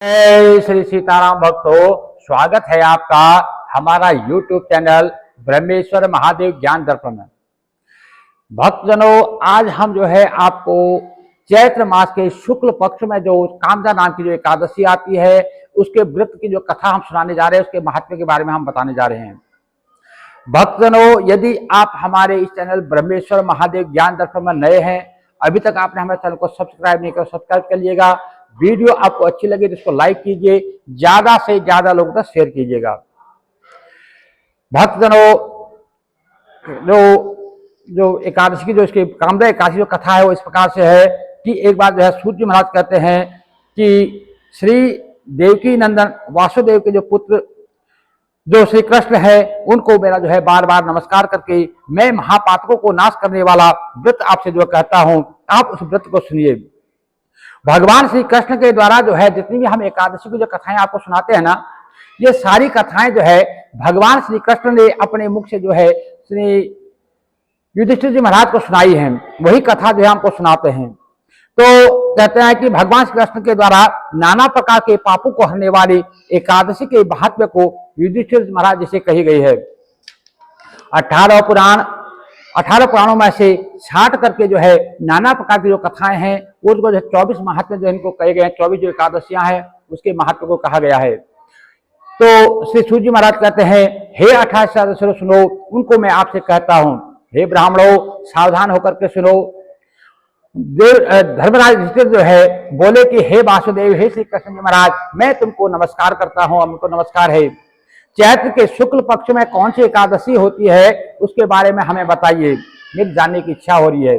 जय श्री सीताराम भक्तों, स्वागत है आपका हमारा YouTube चैनल ब्रह्मेश्वर महादेव ज्ञान दर्पण में। भक्तजनों, आज हम जो है आपको चैत्र मास के शुक्ल पक्ष में जो कामदा नाम की जो एकादशी आती है उसके व्रत की जो कथा हम सुनाने जा रहे हैं उसके महात्म्य के बारे में हम बताने जा रहे हैं। भक्तजनों, यदि आप हमारे इस चैनल ब्रह्मेश्वर महादेव ज्ञान दर्पण में नए हैं, अभी तक आपने हमारे चैनल को सब्सक्राइब नहीं किया, सब्सक्राइब कर लीजिएगा। वीडियो आपको अच्छी लगी तो इसको लाइक कीजिए, ज्यादा से ज्यादा लोगों तक शेयर कीजिएगा। भक्तजनों, जो एकादशी की जो इसकी कामदा एकादशी जो कथा है वो इस प्रकार से है कि एक बार जो है सूर्य महाराज कहते हैं कि श्री देवकी नंदन वासुदेव के जो पुत्र जो श्री कृष्ण है उनको मेरा जो है बार बार नमस्कार करके मैं महापातकों को नाश करने वाला व्रत आपसे जो कहता हूं, आप उस व्रत को सुनिए। भगवान श्री कृष्ण के द्वारा जो है जितनी भी हम एकादशी की जो कथाएं आपको सुनाते हैं ना, ये सारी कथाएं जो है भगवान श्री कृष्ण ने अपने मुख से जो है श्री युधिष्ठिर जी महाराज को सुनाई है, वही कथा जो है हमको सुनाते हैं। तो कहते हैं कि भगवान श्री कृष्ण के द्वारा नाना प्रकार के पापों को हरने वाली एकादशी के महात्म्य को युधिष्ठिर महाराज जिसे कही गई है। 18 पुराणों में से 60 करके जो है नाना प्रकार की जो कथाएं हैं उसको जो 24 महात्म्य जो इनको कहे गए हैं, 24 जो एकादशियां हैं उसके महत्व को कहा गया है। तो श्री सूर्य जी महाराज कहते हैं, हे 28 सदस्य सुनो, उनको मैं आपसे कहता हूं, हे ब्राह्मणों सावधान होकर के सुनो। धर्मराज युधिष्ठिर जो है बोले कि हे वासुदेव, हे श्री कृष्ण जी महाराज, मैं तुमको नमस्कार करता हूं, हमको नमस्कार है। चैत्र के शुक्ल पक्ष में कौन सी एकादशी होती है उसके बारे में हमें बताइए, मेरी जानने की इच्छा हो रही है।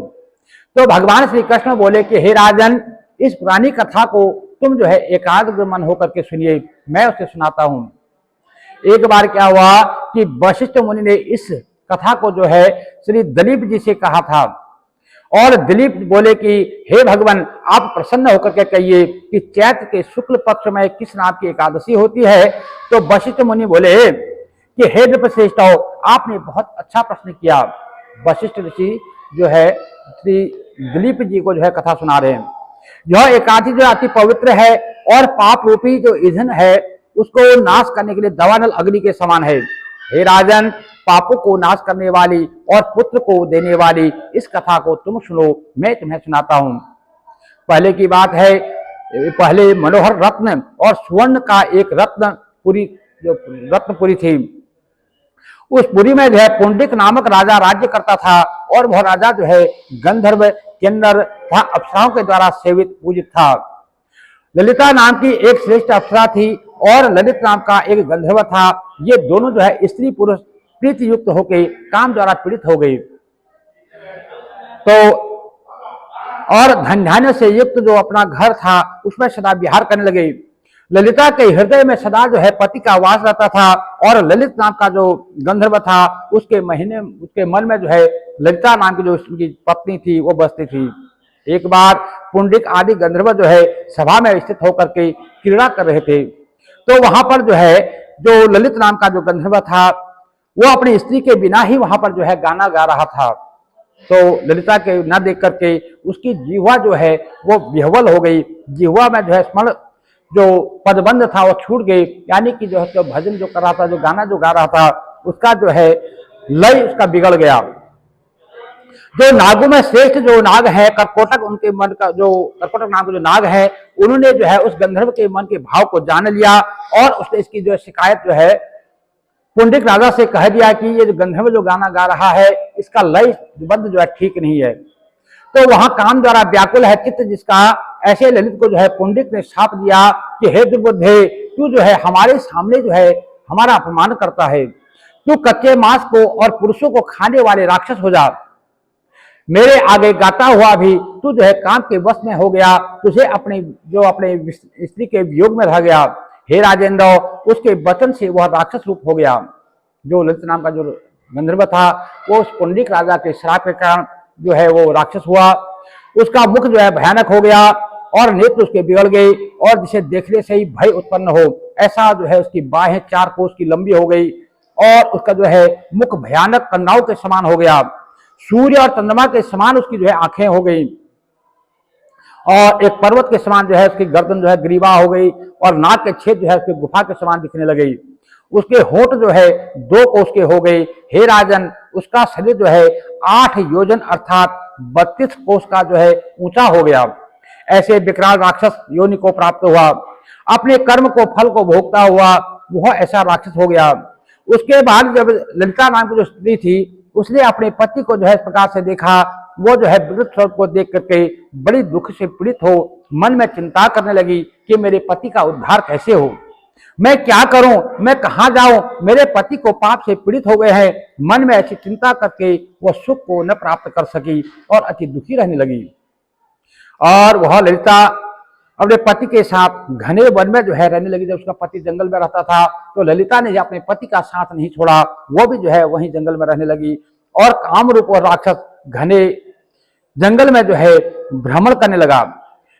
तो भगवान श्री कृष्ण बोले कि हे राजन, इस पुरानी कथा को तुम जो है एकाग्र मन होकर के सुनिए, मैं उसे सुनाता हूं। एक बार क्या हुआ कि वशिष्ठ मुनि ने इस कथा को जो है श्री दिलीप जी से कहा था और दिलीप बोले कि हे भगवान, आप प्रसन्न होकर के कहिए कि चैत्र के शुक्ल पक्ष में किस नाम की एकादशी होती है। तो वशिष्ठ मुनि बोले कि हे नृपश्रेष्ठ, आपने बहुत अच्छा प्रश्न किया। वशिष्ठ ऋषि जो है श्री दिलीप जी को जो है कथा सुना रहे हैं। यह एकादशी जो अति पवित्र है और पाप रूपी जो ईंधन है उसको नाश करने के लिए दवानल अग्नि के समान है। हे राजन, पापों को नाश करने वाली और पुत्र को देने वाली इस कथा को तुम सुनो, मैं तुम्हें सुनाता हूं। पहले की बात है, पहले मनोहर रत्न और स्वर्ण का एक रत्नपुरी जो रत्नपुरी थी, उस पुरी में जो है पुंडिक नामक राजा राज्य करता था और वह राजा जो है गंधर्व, किन्नर तथा अप्सराओं के द्वारा सेवित पूजित था। ललिता नाम की एक श्रेष्ठ अप्सरा थी और ललित नाम का एक गंधर्व था। ये दोनों जो है स्त्री पुरुष प्रीति युक्त होकर काम द्वारा पीड़ित हो गई। तो और धन धान्य से युक्त जो अपना घर था उसमें सदा विहार करने लगे। ललिता के हृदय में सदा जो है पति का वास रहता था और ललित नाम का जो गंधर्व था उसके मन में जो है ललिता नाम की जो उसकी पत्नी थी वो बसती थी। एक बार पुंडिक आदि गंधर्व जो है सभा में स्थित होकर के क्रीड़ा कर रहे थे। तो वहां पर जो है जो ललित नाम का जो गंधर्व था वो अपनी स्त्री के बिना ही वहां पर जो है गाना गा रहा था। तो ललिता के न देख करके उसकी जिह्वा जो है वो विह्वल हो गई। जिह्वा में जो है स्मरण जो पदबंध था वो छूट गई, यानी कि जो है तो भजन जो कर रहा था, जो गाना जो गा रहा था उसका जो है लय उसका बिगड़ गया। जो नागों में श्रेष्ठ जो नाग है कर्कोटक, उनके मन का जो कर्कोटक नाम के जो नाग है उन्होंने जो है उस गंधर्व के मन के भाव को जान लिया और उसने इसकी जो शिकायत जो है पुंडिक राजा से कह दिया कि ये जो गंधर्व जो गाना गा रहा है इसका लय बंद जो है ठीक नहीं है। तो वहां काम द्वारा व्याकुल है चित्त जिसका, ऐसे ललित को जो है पुंडिक ने शाप दिया कि हे दुर्बुद्धे, तू जो है हमारे सामने जो है हमारा अपमान करता है, तू कच्चे मांस को और पुरुषों को खाने वाले राक्षस हो जा। मेरे आगे गाता हुआ भी तू जो है काम के वश में हो गया, तुझे अपने स्त्री के वियोग में रह गया। हे राजेंद्र, उसके वचन से वह राक्षस रूप हो गया। जो ललित नाम का जो गंधर्व था वो उस पुंडिक राजा के श्राप के कारण जो है वो राक्षस हुआ। उसका मुख जो है भयानक हो गया और नेत्र उसके बिगड़ गए और जिसे देखने से ही भय उत्पन्न हो ऐसा जो है उसकी बाहें 4 कोस की लंबी हो गई और उसका जो है मुख भयानक कन्नाओं के समान हो गया। सूर्य और चंद्रमा के समान उसकी जो है आंखें हो गई और एक पर्वत के समान जो है उसकी गर्दन जो है ग्रीवा हो गई और नाक के छेद जो है उसके गुफा के समान दिखने लगी। उसके होंठ जो है 2 कोस के हो गए। हे राजन, उसका शरीर जो है 8 योजन अर्थात 32 कोस का जो है ऊंचा हो गया। ऐसे विकराल राक्षस योनि को प्राप्त हुआ। अपने कर्म को फल को भोगता हुआ वह ऐसा राक्षस हो गया। उसके बाद जब ललिता नाम की जो स्त्री थी उसने अपने पति को जो है इस प्रकार से देखा, वो जो है विद्युत स्वरूप को देख करके बड़ी दुख से पीड़ित हो मन में चिंता करने लगी कि मेरे पति का उद्धार कैसे हो, मैं क्या करूं, मैं कहां जाऊं, मेरे पति को पाप से पीड़ित हो गए हैं। मन में ऐसी चिंता करके वह सुख को न प्राप्त कर सकी और अति दुखी रहने लगी। और वह ललिता अपने पति के साथ घने वन में जो है रहने लगी। जब उसका पति जंगल में रहता था तो ललिता ने अपने पति का साथ नहीं छोड़ा, वो भी जो है वहीं जंगल में रहने लगी। और काम रूप और राक्षस घने जंगल में जो है भ्रमण करने लगा।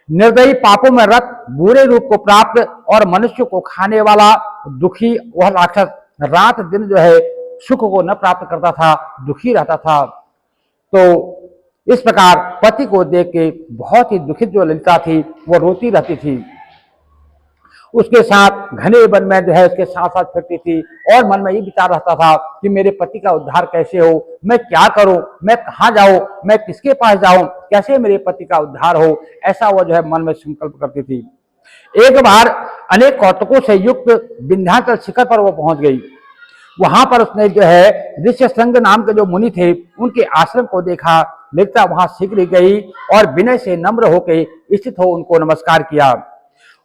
निर्दयी पापों में रत बुरे रूप को प्राप्त और मनुष्य को खाने वाला दुखी वह राक्षस रात दिन जो है सुख को न प्राप्त करता था, दुखी रहता था। तो इस प्रकार पति को देख के बहुत ही दुखित जो ललिता थी वो रोती रहती थी। उसके साथ घने वन में जो है उसके साथ साथ फिरती थी और मन में ये विचार रहता था कि मेरे पति का उद्धार कैसे हो, मैं क्या करूं, मैं कहां जाऊं, मैं किसके पास जाऊं, कैसे मेरे पति का उद्धार हो, ऐसा वो जो है मन में संकल्प करती थी। एक बार अनेक कौतुकों से युक्त विंध्याचल शिखर पर वो पहुंच गई। वहां पर उसने जो है ऋष्यशृंग नाम के जो मुनि थे उनके आश्रम को देखा। ललिता वहां शीघ्र गई और विनय से नम्र होकर स्थित हो उनको नमस्कार किया।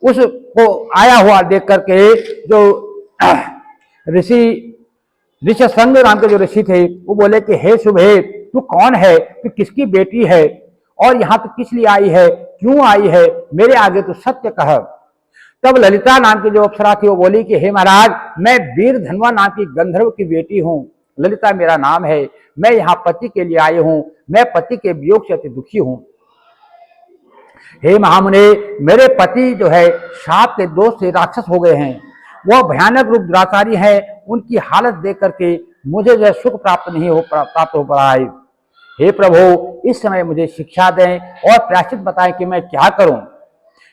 उसको आया हुआ देख करके जो ऋष्यशृंग नाम के जो ऋषि थे वो बोले कि हे शुभे, तू कौन है, तू किसकी बेटी है और यहाँ तू किस लिए आई है, क्यों आई है, मेरे आगे तू सत्य कह। तब ललिता नाम की जो अप्सरा थी वो बोली कि हे महाराज, मैं वीर धनवा नाम की गंधर्व की बेटी हूँ, ललिता मेरा नाम है, मैं यहाँ पति के लिए आई हूँ, मैं पति के वियोग से अति दुखी हूँ। हे महामुने, मेरे पति जो है शाप के दोष से राक्षस हो गए हैं, वह भयानक रूप दुराचारी है, उनकी हालत देख करके मुझे जो सुख प्राप्त हो पा रहा है। हे प्रभु, इस समय मुझे शिक्षा दें और प्रायश्चित बताएं कि मैं क्या करूं।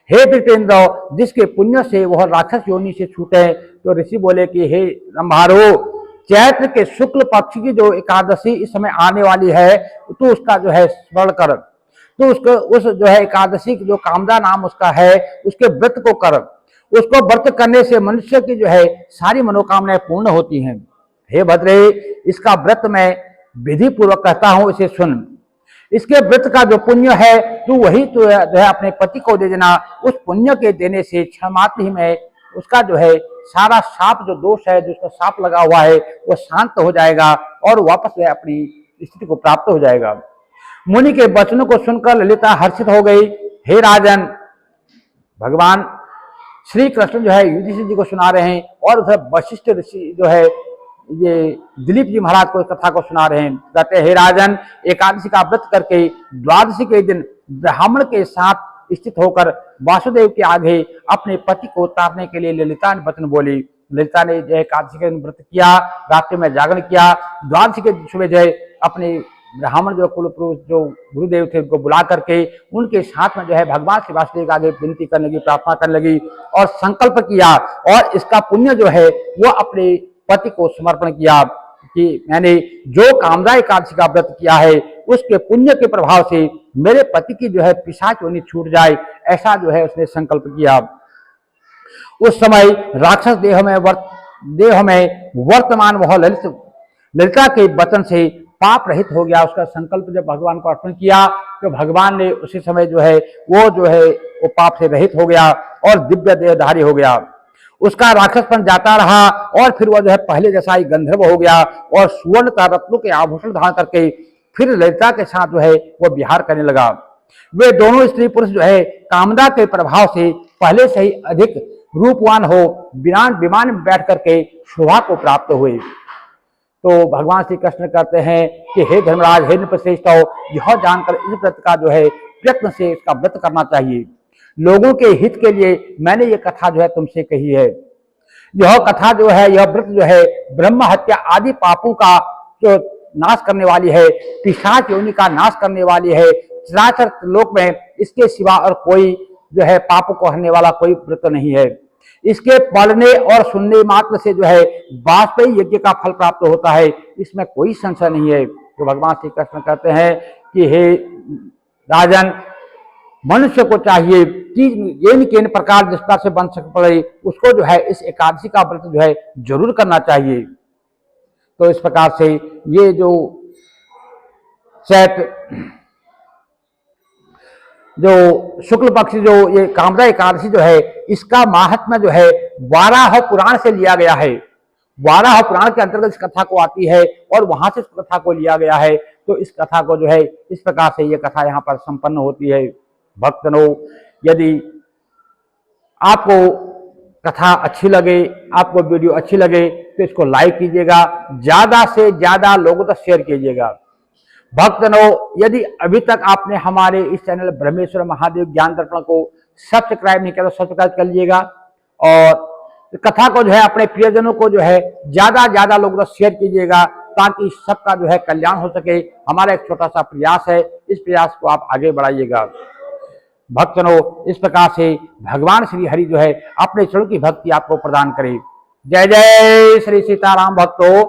हे वृत्तेंद्र, जिसके पुण्य से वह राक्षस योनि से छूटे। तो ऋषि बोले कि हे रंभारो, चैत्र के शुक्ल पक्ष की जो एकादशी इस समय आने वाली है तो उसका जो है स्मरण कर, तो उसको उस जो है एकादशी की जो कामदा नाम उसका है उसके व्रत को कर। उसको व्रत करने से मनुष्य की जो है सारी मनोकामनाएं पूर्ण होती हैं। हे भद्रे, इसका व्रत मैं विधि पूर्वक कहता हूं, इसे सुन। इसके व्रत का जो पुण्य है तू वही तो जो है अपने पति को दे देना। उस पुण्य के देने से क्षण मात्र ही में उसका जो है सारा साप जो दोष है, जिसका साप लगा हुआ है, वो शांत हो जाएगा और वापस वह अपनी स्थिति को प्राप्त हो जाएगा। मुनि के वचनों को सुनकर ललिता हर्षित हो गई। हे राजन, भगवान श्री कृष्ण जो है युधिष्ठिर जी को सुना रहे हैं और उधर वशिष्ठ ऋषि जो है ये दिलीप जी महाराज को कथा को सुना रहे हैं। कहते हैं, हे राजन, एकादशी का व्रत करके द्वादशी के दिन ब्राह्मण के साथ स्थित होकर वासुदेव के आगे अपने पति को उतारने के लिए ललिता ने वचन बोली। ललिता ने जो एकादशी के दिन व्रत किया, रात्रि में जागरण किया, द्वादशी के सुबह जो है अपने ब्राह्मण जो कुल पुरुष जो गुरुदेव थे उनको बुला करके उनके साथ में जो है भगवान श्री वासुदेव के आगे विनती करने की, प्रार्थना करने लगी और संकल्प किया और इसका पुण्य जो है वो अपने पति को समर्पण किया कि मैंने जो कामदा एकादशी का व्रत किया है उसके पुण्य के प्रभाव से मेरे पति की जो है पिशाच योनि छूट जाए, ऐसा जो है उसने संकल्प किया। उस समय राक्षस देह में वर्तमान वह ललिता के वचन से पाप रहित हो गया। उसका संकल्प जब भगवान को अर्पण किया तो भगवान ने उसी समय जो है वो पाप से रहित हो गया और दिव्य देहधारी हो गया। उसका राक्षसपन जाता रहा और फिर वह जो है पहले जैसा ही गंधर्व हो गया और सुवर्ण का रत्नों के आभूषण धारण करके फिर ललिता के साथ जो है वो विहार करने लगा। वे दोनों स्त्री पुरुष जो है कामदा के प्रभाव से पहले से ही अधिक रूपवान हो विमान में बैठ करके शोभा को प्राप्त हुए। तो भगवान श्री कृष्ण कहते हैं कि हे धर्मराज, हे नृपश्रेष्ठ, यह जानकर इस व्रत का जो है प्रयत्न से इसका व्रत करना चाहिए। लोगों के हित के लिए मैंने ये कथा जो है तुमसे कही है। यह कथा जो है, यह व्रत जो है ब्रह्म हत्या आदि पापों का जो नाश करने वाली है, पिशाच योनि का नाश करने वाली है, चराचर लोक में इसके सिवा और कोई जो है पाप को हरने वाला कोई व्रत नहीं है। इसके पढ़ने और सुनने मात्र से जो है वाजपेयी यज्ञ का फल प्राप्त होता है, इसमें कोई संशय नहीं है। तो भगवान श्री कृष्ण कहते हैं कि हे राजन, मनुष्य को चाहिए कि ये प्रकार जिस प्रकार से बन सक पड़े उसको जो है इस एकादशी का व्रत जो है जरूर करना चाहिए। तो इस प्रकार से ये जो जो शुक्ल पक्ष जो ये कामदा एकादशी जो है इसका महात्म्य जो है वाराह पुराण से लिया गया है। वाराह पुराण के अंतर्गत इस कथा को आती है और वहां से इस कथा को लिया गया है। तो इस कथा को जो है इस प्रकार से ये कथा यहाँ पर संपन्न होती है। भक्तनो, यदि आपको कथा अच्छी लगे, आपको वीडियो अच्छी लगे तो इसको लाइक कीजिएगा, ज्यादा से ज्यादा लोगों तक शेयर कीजिएगा। भक्तनो, यदि अभी तक आपने हमारे इस चैनल ब्रह्मेश्वर महादेव ज्ञान दर्पण को सब्सक्राइब नहीं किया तो सब्सक्राइब कर लीजिएगा और कथा को जो है अपने प्रियजनों को जो है ज्यादा लोगों तक शेयर कीजिएगा ताकि सबका जो है कल्याण हो सके। हमारा एक छोटा सा प्रयास है, इस प्रयास को आप आगे बढ़ाइएगा। भक्तनो, इस प्रकार से भगवान श्री हरि जो है अपने चरणों की भक्ति आपको प्रदान करे। जय जय श्री सीताराम भक्तों।